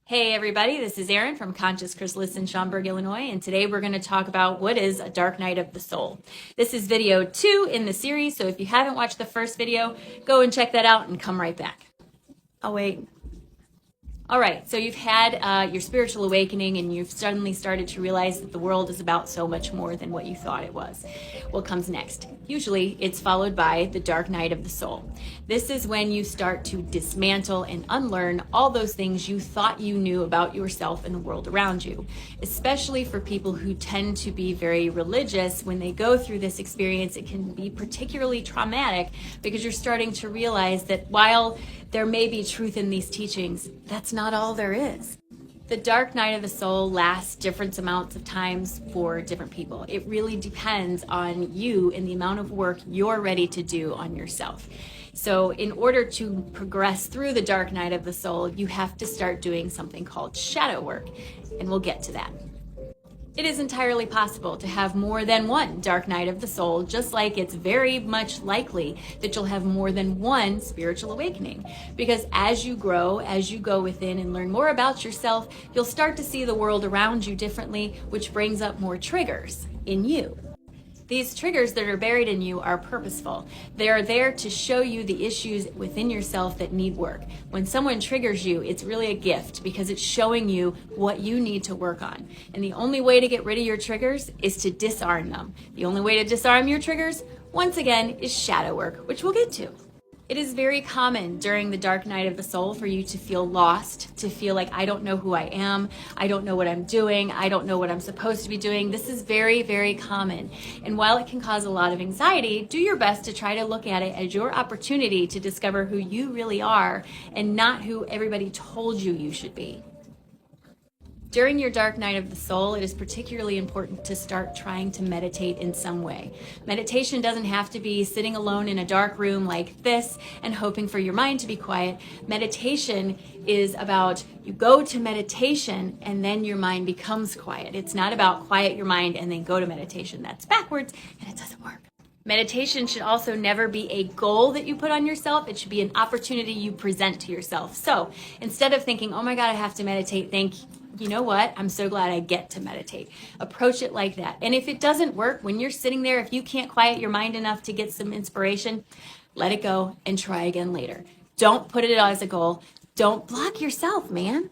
Hey everybody, this is Erin from Conscious Chrysalis in Schaumburg, Illinois, and today we're going to talk about what is a dark night of the soul. This is video 2 in the series, so if you haven't watched the first video, go and check that out and come right back. I'll wait. All right, so you've had your spiritual awakening and you've suddenly started to realize that the world is about so much more than what you thought it was. What comes next? Usually it's followed by the dark night of the soul. This is when you start to dismantle and unlearn all those things you thought you knew about yourself and the world around you. Especially for people who tend to be very religious, when they go through this experience, it can be particularly traumatic because you're starting to realize that while there may be truth in these teachings, that's not all there is. The dark night of the soul lasts different amounts of times for different people. It really depends on you and the amount of work you're ready to do on yourself. So in order to progress through the dark night of the soul, you have to start doing something called shadow work, and we'll get to that. It is entirely possible to have more than one dark night of the soul, just like it's very much likely that you'll have more than one spiritual awakening. Because as you grow, as you go within and learn more about yourself, you'll start to see the world around you differently, which brings up more triggers in you. These triggers that are buried in you are purposeful. They are there to show you the issues within yourself that need work. When someone triggers you, it's really a gift because it's showing you what you need to work on. And the only way to get rid of your triggers is to disarm them. The only way to disarm your triggers, once again, is shadow work, which we'll get to. It is very common during the dark night of the soul for you to feel lost, to feel like I don't know who I am, I don't know what I'm doing, I don't know what I'm supposed to be doing. This is very, very common. And while it can cause a lot of anxiety, do your best to try to look at it as your opportunity to discover who you really are and not who everybody told you you should be. During your dark night of the soul, it is particularly important to start trying to meditate in some way. Meditation doesn't have to be sitting alone in a dark room like this and hoping for your mind to be quiet. Meditation is about you go to meditation and then your mind becomes quiet. It's not about quiet your mind and then go to meditation. That's backwards and it doesn't work. Meditation should also never be a goal that you put on yourself. It should be an opportunity you present to yourself. So instead of thinking, oh my God, I have to meditate, think, you know what? I'm so glad I get to meditate. Approach it like that. And if it doesn't work, when you're sitting there, if you can't quiet your mind enough to get some inspiration, let it go and try again later. Don't put it as a goal. Don't block yourself, man.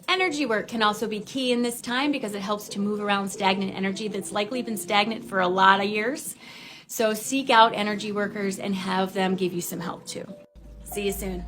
Energy work can also be key in this time because it helps to move around stagnant energy that's likely been stagnant for a lot of years. So seek out energy workers and have them give you some help too. See you soon.